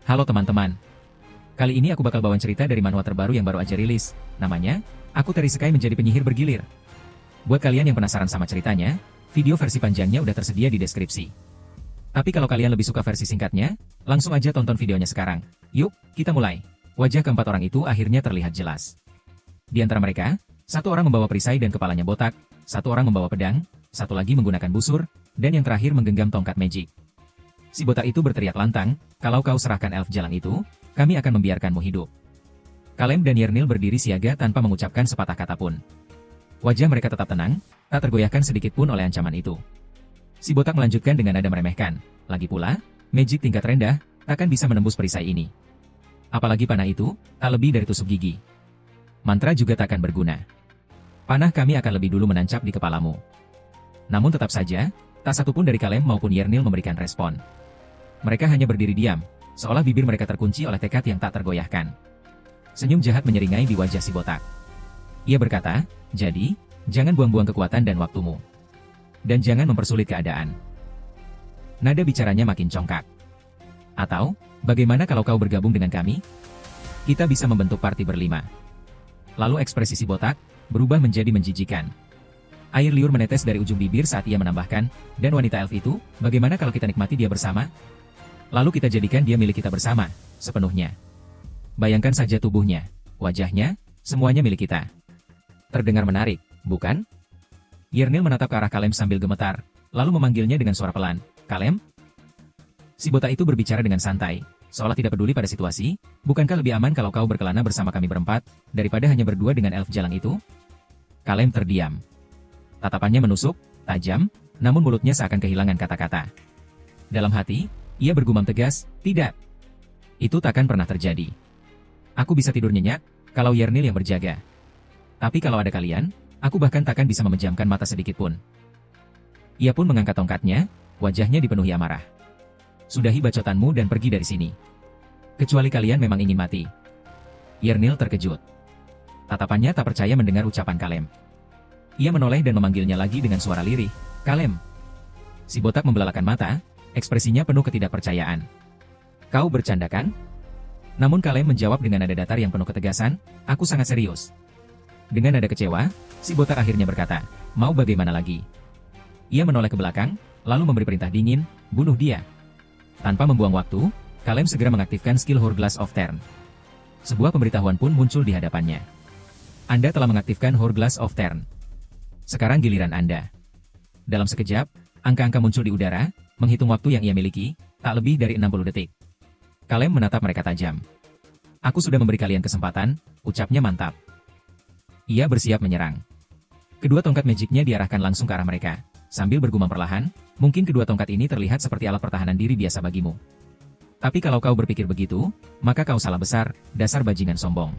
Halo teman-teman. Kali ini aku bakal bawain cerita dari manhwa terbaru yang baru aja rilis. Namanya, Aku Terisekai Menjadi Penyihir Bergilir. Buat kalian yang penasaran sama ceritanya, video versi panjangnya udah tersedia di deskripsi. Tapi kalau kalian lebih suka versi singkatnya, langsung aja tonton videonya sekarang. Yuk, kita mulai. Wajah keempat orang itu akhirnya terlihat jelas. Di antara mereka, satu orang membawa perisai dan kepalanya botak, satu orang membawa pedang, satu lagi menggunakan busur, dan yang terakhir menggenggam tongkat magic. Si botak itu berteriak lantang, "Kalau kau serahkan elf jalan itu, kami akan membiarkanmu hidup." Kalem dan Yernil berdiri siaga tanpa mengucapkan sepatah kata pun. Wajah mereka tetap tenang, tak tergoyahkan sedikit pun oleh ancaman itu. Si botak melanjutkan dengan nada meremehkan, "Lagi pula, magic tingkat rendah, takkan bisa menembus perisai ini. Apalagi panah itu, tak lebih dari tusuk gigi. Mantra juga takkan berguna. Panah kami akan lebih dulu menancap di kepalamu." Namun tetap saja, tak satu pun dari Kalem maupun Yernil memberikan respon. Mereka hanya berdiri diam, seolah bibir mereka terkunci oleh tekad yang tak tergoyahkan. Senyum jahat menyeringai di wajah si botak. Ia berkata, "Jadi, jangan buang-buang kekuatan dan waktumu. Dan jangan mempersulit keadaan." Nada bicaranya makin congkak. "Atau, bagaimana kalau kau bergabung dengan kami? Kita bisa membentuk parti berlima." Lalu ekspresi si botak berubah menjadi menjijikan. Air liur menetes dari ujung bibir saat ia menambahkan, "Dan wanita elf itu, bagaimana kalau kita nikmati dia bersama? Lalu kita jadikan dia milik kita bersama, sepenuhnya. Bayangkan saja tubuhnya, wajahnya, semuanya milik kita." Terdengar menarik, bukan? Yernil menatap ke arah Kalem sambil gemetar, lalu memanggilnya dengan suara pelan, "Kalem?" Si botak itu berbicara dengan santai, seolah tidak peduli pada situasi. "Bukankah lebih aman kalau kau berkelana bersama kami berempat, daripada hanya berdua dengan elf jalang itu?" Kalem terdiam. Tatapannya menusuk, tajam, namun mulutnya seakan kehilangan kata-kata. Dalam hati, ia bergumam tegas, "Tidak. Itu takkan pernah terjadi. Aku bisa tidur nyenyak, kalau Yernil yang berjaga. Tapi kalau ada kalian, aku bahkan takkan bisa memejamkan mata sedikit pun." Ia pun mengangkat tongkatnya, wajahnya dipenuhi amarah. "Sudahi bacotanmu dan pergi dari sini. Kecuali kalian memang ingin mati." Yernil terkejut. Tatapannya tak percaya mendengar ucapan Kalem. Ia menoleh dan memanggilnya lagi dengan suara lirih, "Kalem." Si botak membelalakan mata, ekspresinya penuh ketidakpercayaan. "Kau bercanda kan?" Namun Kalem menjawab dengan nada datar yang penuh ketegasan, "Aku sangat serius." Dengan nada kecewa, si botak akhirnya berkata, "Mau bagaimana lagi?" Ia menoleh ke belakang, lalu memberi perintah dingin, "Bunuh dia." Tanpa membuang waktu, Kalem segera mengaktifkan skill Hourglass of Turn. Sebuah pemberitahuan pun muncul di hadapannya. "Anda telah mengaktifkan Hourglass of Turn. Sekarang giliran Anda." Dalam sekejap, angka-angka muncul di udara, menghitung waktu yang ia miliki, tak lebih dari 60 detik. Kalem menatap mereka tajam. "Aku sudah memberi kalian kesempatan," ucapnya mantap. Ia bersiap menyerang. Kedua tongkat magicnya diarahkan langsung ke arah mereka. Sambil bergumam perlahan, "Mungkin kedua tongkat ini terlihat seperti alat pertahanan diri biasa bagimu. Tapi kalau kau berpikir begitu, maka kau salah besar, dasar bajingan sombong."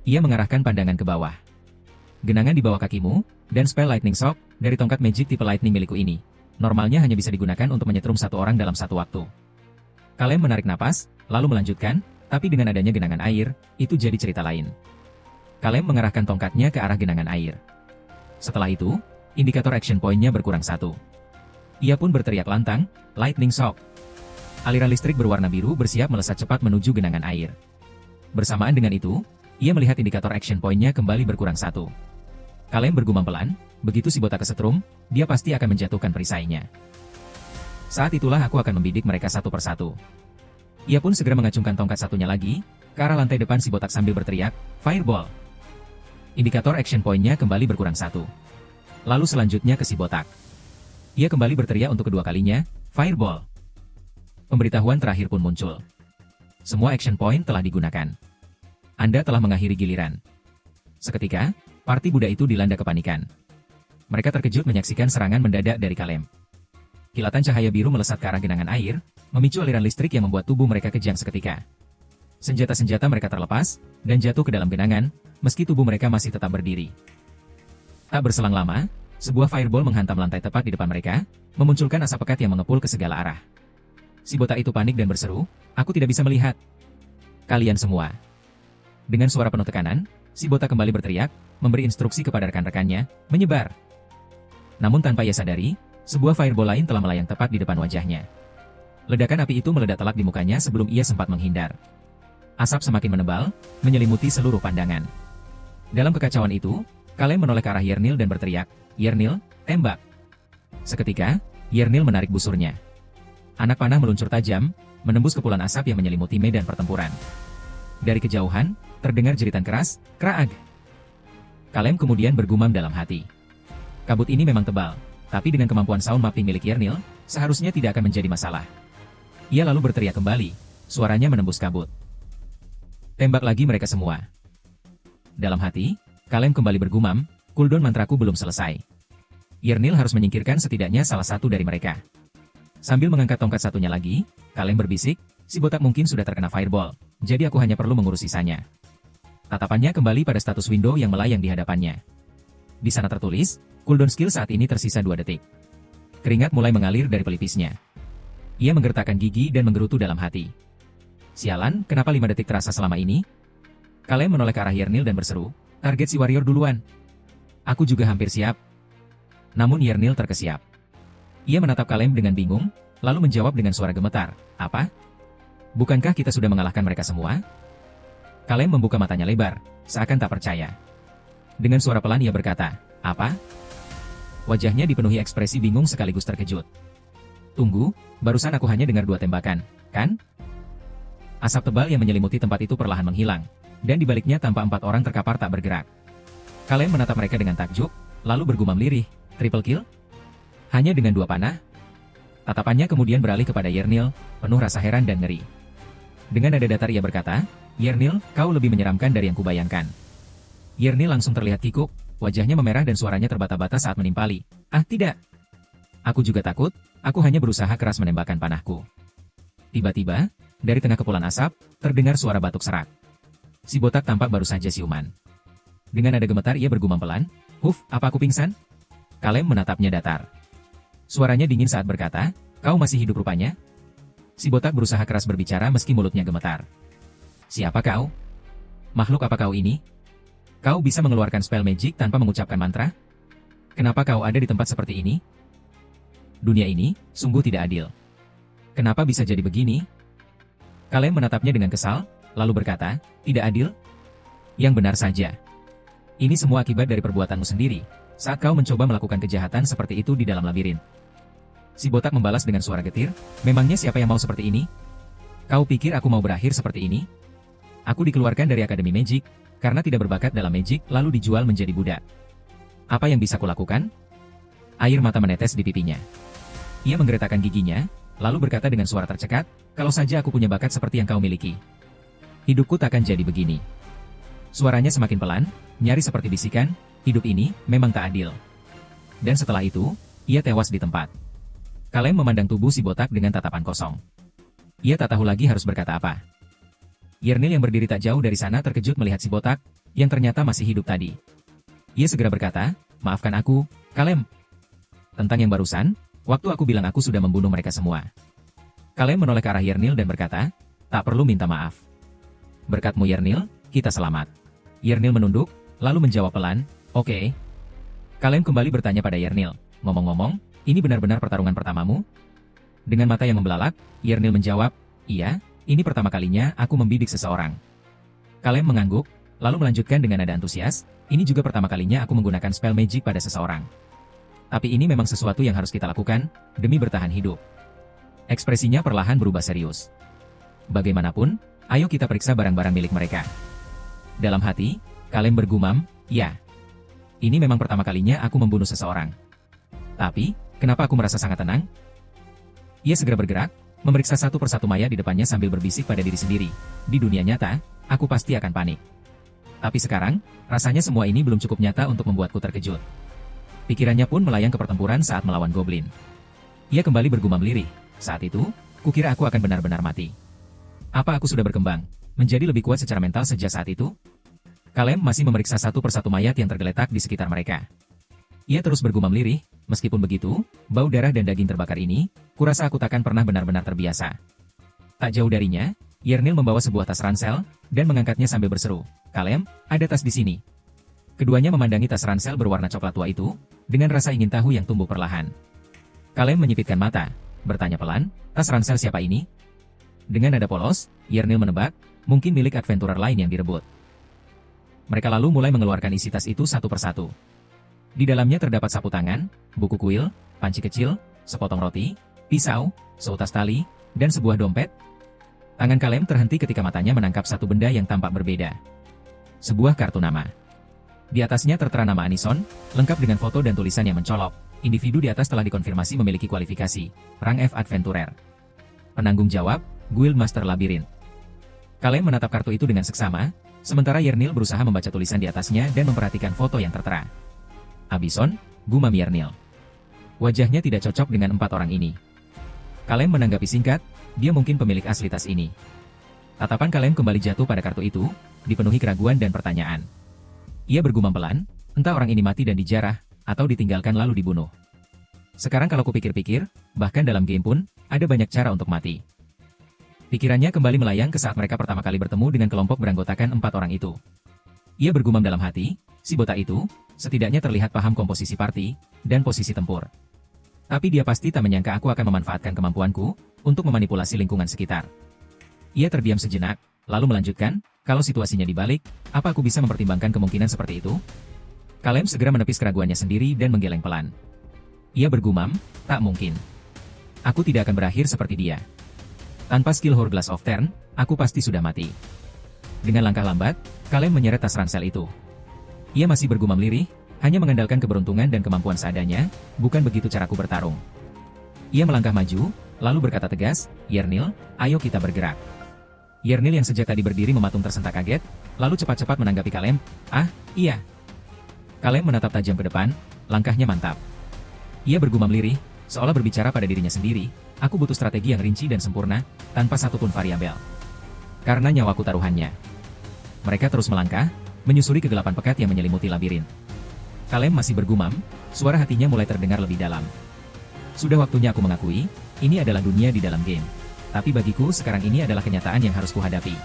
Ia mengarahkan pandangan ke bawah. "Genangan di bawah kakimu, dan spell Lightning Shock, dari tongkat magic tipe Lightning milikku ini, normalnya hanya bisa digunakan untuk menyetrum satu orang dalam satu waktu." Kalem menarik napas, lalu melanjutkan, "Tapi dengan adanya genangan air, itu jadi cerita lain." Kalem mengarahkan tongkatnya ke arah genangan air. Setelah itu, indikator action point-nya berkurang satu. Ia pun berteriak lantang, "Lightning Shock." Aliran listrik berwarna biru bersiap melesat cepat menuju genangan air. Bersamaan dengan itu, ia melihat indikator action point-nya kembali berkurang satu. Kalem bergumam pelan, "Begitu si botak kesetrum, dia pasti akan menjatuhkan perisainya. Saat itulah aku akan membidik mereka satu persatu." Ia pun segera mengacungkan tongkat satunya lagi, ke arah lantai depan si botak sambil berteriak, "Fireball." Indikator action point-nya kembali berkurang satu. Lalu selanjutnya ke si botak. Ia kembali berteriak untuk kedua kalinya, "Fireball." Pemberitahuan terakhir pun muncul. "Semua action point telah digunakan. Anda telah mengakhiri giliran." Seketika, parti Buddha itu dilanda kepanikan. Mereka terkejut menyaksikan serangan mendadak dari Kalem. Kilatan cahaya biru melesat ke arah genangan air, memicu aliran listrik yang membuat tubuh mereka kejang seketika. Senjata-senjata mereka terlepas, dan jatuh ke dalam genangan, meski tubuh mereka masih tetap berdiri. Tak berselang lama, sebuah fireball menghantam lantai tepat di depan mereka, memunculkan asap pekat yang mengepul ke segala arah. Si botak itu panik dan berseru, "Aku tidak bisa melihat. Kalian semua." Dengan suara penuh tekanan, si botak kembali berteriak, memberi instruksi kepada rekan-rekannya, "Menyebar." Namun tanpa ia sadari, sebuah fireball lain telah melayang tepat di depan wajahnya. Ledakan api itu meledak telak di mukanya sebelum ia sempat menghindar. Asap semakin menebal, menyelimuti seluruh pandangan. Dalam kekacauan itu, Kalem menoleh ke arah Yernil dan berteriak, "Yernil, tembak!" Seketika, Yernil menarik busurnya. Anak panah meluncur tajam, menembus kepulan asap yang menyelimuti medan pertempuran. Dari kejauhan, terdengar jeritan keras, "Kraag!" Kalem kemudian bergumam dalam hati. Kabut ini memang tebal, tapi dengan kemampuan sound mapping milik Yernil, seharusnya tidak akan menjadi masalah. Ia lalu berteriak kembali, suaranya menembus kabut. "Tembak lagi mereka semua." Dalam hati, Kalem kembali bergumam, cooldown mantraku belum selesai. Yernil harus menyingkirkan setidaknya salah satu dari mereka. Sambil mengangkat tongkat satunya lagi, Kalem berbisik, "Si botak mungkin sudah terkena fireball, jadi aku hanya perlu mengurus sisanya." Tatapannya kembali pada status window yang melayang di hadapannya. Di sana tertulis, cooldown skill saat ini tersisa 2 detik. Keringat mulai mengalir dari pelipisnya. Ia menggertakkan gigi dan menggerutu dalam hati. Sialan, kenapa 5 detik terasa selama ini? Kalem menoleh ke arah Yernil dan berseru, "Target si warrior duluan." "Aku juga hampir siap." Namun Yernil terkesiap. Ia menatap Kalem dengan bingung, lalu menjawab dengan suara gemetar, "Apa? Bukankah kita sudah mengalahkan mereka semua?" Kalem membuka matanya lebar, seakan tak percaya. Dengan suara pelan ia berkata, "Apa?" Wajahnya dipenuhi ekspresi bingung sekaligus terkejut. "Tunggu, barusan aku hanya dengar 2 tembakan, kan?" Asap tebal yang menyelimuti tempat itu perlahan menghilang, dan di baliknya tampak 4 orang terkapar tak bergerak. Kalem menatap mereka dengan takjub, lalu bergumam lirih, "Triple kill? Hanya dengan 2 panah?" Tatapannya kemudian beralih kepada Yernil, penuh rasa heran dan ngeri. Dengan nada datar ia berkata, "Yernil, kau lebih menyeramkan dari yang kubayangkan." Yernil langsung terlihat kikuk, wajahnya memerah dan suaranya terbata-bata saat menimpali, "Ah, tidak. Aku juga takut, aku hanya berusaha keras menembakkan panahku." Tiba-tiba, dari tengah kepulan asap, terdengar suara batuk serak. Si botak tampak baru saja siuman. Dengan nada gemetar ia bergumam pelan, "Huf, apa aku pingsan?" Kalem menatapnya datar. Suaranya dingin saat berkata, "Kau masih hidup rupanya?" Si botak berusaha keras berbicara meski mulutnya gemetar. "Siapa kau? Makhluk apa kau ini? Kau bisa mengeluarkan spell magic tanpa mengucapkan mantra? Kenapa kau ada di tempat seperti ini? Dunia ini, sungguh tidak adil. Kenapa bisa jadi begini?" Kalem menatapnya dengan kesal, lalu berkata, "Tidak adil? Yang benar saja. Ini semua akibat dari perbuatanmu sendiri, saat kau mencoba melakukan kejahatan seperti itu di dalam labirin." Si botak membalas dengan suara getir, "Memangnya siapa yang mau seperti ini? Kau pikir aku mau berakhir seperti ini? Aku dikeluarkan dari Akademi Magic, karena tidak berbakat dalam magic lalu dijual menjadi budak. Apa yang bisa kulakukan?" Air mata menetes di pipinya. Ia menggeretakkan giginya, lalu berkata dengan suara tercekat, "Kalau saja aku punya bakat seperti yang kau miliki, hidupku takkan jadi begini." Suaranya semakin pelan, nyaris seperti bisikan, "Hidup ini memang tak adil." Dan setelah itu, ia tewas di tempat. Kalem memandang tubuh si botak dengan tatapan kosong. Ia tak tahu lagi harus berkata apa. Yernil yang berdiri tak jauh dari sana terkejut melihat si botak, yang ternyata masih hidup tadi. Ia segera berkata, "Maafkan aku, Kalem. Tentang yang barusan, waktu aku bilang aku sudah membunuh mereka semua." Kalem menoleh ke arah Yernil dan berkata, "Tak perlu minta maaf. Berkatmu Yernil, kita selamat." Yernil menunduk, lalu menjawab pelan, "Oke." Kalem kembali bertanya pada Yernil, "Ngomong-ngomong, ini benar-benar pertarungan pertamamu?" Dengan mata yang membelalak, Yernil menjawab, "Iya, ini pertama kalinya aku membidik seseorang." Kalem mengangguk, lalu melanjutkan dengan nada antusias, "Ini juga pertama kalinya aku menggunakan spell magic pada seseorang. Tapi ini memang sesuatu yang harus kita lakukan, demi bertahan hidup." Ekspresinya perlahan berubah serius. "Bagaimanapun, ayo kita periksa barang-barang milik mereka." Dalam hati, Kalem bergumam, "Ya. Ini memang pertama kalinya aku membunuh seseorang. Tapi, kenapa aku merasa sangat tenang?" Ia segera bergerak, memeriksa satu persatu mayat di depannya sambil berbisik pada diri sendiri, "Di dunia nyata, aku pasti akan panik. Tapi sekarang, rasanya semua ini belum cukup nyata untuk membuatku terkejut." Pikirannya pun melayang ke pertempuran saat melawan goblin. Ia kembali bergumam lirih, "Saat itu, kukira aku akan benar-benar mati. Apa aku sudah berkembang, menjadi lebih kuat secara mental sejak saat itu?" Kalem masih memeriksa satu persatu mayat yang tergeletak di sekitar mereka. Ia terus bergumam lirih, "Meskipun begitu, bau darah dan daging terbakar ini, kurasa aku takkan pernah benar-benar terbiasa." Tak jauh darinya, Yernil membawa sebuah tas ransel, dan mengangkatnya sambil berseru, "Kalem, ada tas di sini." Keduanya memandangi tas ransel berwarna coklat tua itu, dengan rasa ingin tahu yang tumbuh perlahan. Kalem menyipitkan mata, bertanya pelan, tas ransel siapa ini? Dengan nada polos, Yernil menebak, mungkin milik adventurer lain yang direbut. Mereka lalu mulai mengeluarkan isi tas itu satu persatu. Di dalamnya terdapat sapu tangan, buku kuil, panci kecil, sepotong roti, pisau, seutas tali, dan sebuah dompet. Tangan Kalem terhenti ketika matanya menangkap satu benda yang tampak berbeda. Sebuah kartu nama. Di atasnya tertera nama Anison, lengkap dengan foto dan tulisan yang mencolok. Individu di atas telah dikonfirmasi memiliki kualifikasi, rang F Adventurer. Penanggung jawab, Guild Master Labyrinth. Kalem menatap kartu itu dengan seksama, sementara Yernil berusaha membaca tulisan di atasnya dan memperhatikan foto yang tertera. Abison, gumam Yernil. Wajahnya tidak cocok dengan 4 orang ini. Kalem menanggapi singkat, dia mungkin pemilik asli tas ini. Tatapan Kalem kembali jatuh pada kartu itu, dipenuhi keraguan dan pertanyaan. Ia bergumam pelan, entah orang ini mati dan dijarah, atau ditinggalkan lalu dibunuh. Sekarang kalau kupikir-pikir, bahkan dalam game pun, ada banyak cara untuk mati. Pikirannya kembali melayang ke saat mereka pertama kali bertemu dengan kelompok beranggotakan 4 orang itu. Ia bergumam dalam hati, si botak itu, setidaknya terlihat paham komposisi party, dan posisi tempur. Tapi dia pasti tak menyangka aku akan memanfaatkan kemampuanku, untuk memanipulasi lingkungan sekitar. Ia terdiam sejenak, lalu melanjutkan, kalau situasinya dibalik, apa aku bisa mempertimbangkan kemungkinan seperti itu? Kalem segera menepis keraguannya sendiri dan menggeleng pelan. Ia bergumam, tak mungkin. Aku tidak akan berakhir seperti dia. Tanpa skill Hourglass of Turn, aku pasti sudah mati. Dengan langkah lambat, Kalem menyeret tas ransel itu. Ia masih bergumam lirih, hanya mengandalkan keberuntungan dan kemampuan seadanya, bukan begitu caraku bertarung. Ia melangkah maju, lalu berkata tegas, Yernil, ayo kita bergerak. Yernil yang sejak tadi berdiri mematung tersentak kaget, lalu cepat-cepat menanggapi Kalem, iya. Kalem menatap tajam ke depan, langkahnya mantap. Ia bergumam lirih, seolah berbicara pada dirinya sendiri, aku butuh strategi yang rinci dan sempurna, tanpa satupun variabel. Karena nyawaku taruhannya. Mereka terus melangkah, menyusuri kegelapan pekat yang menyelimuti labirin. Kalem masih bergumam, suara hatinya mulai terdengar lebih dalam. Sudah waktunya aku mengakui, ini adalah dunia di dalam game. Tapi bagiku sekarang ini adalah kenyataan yang harus kuhadapi.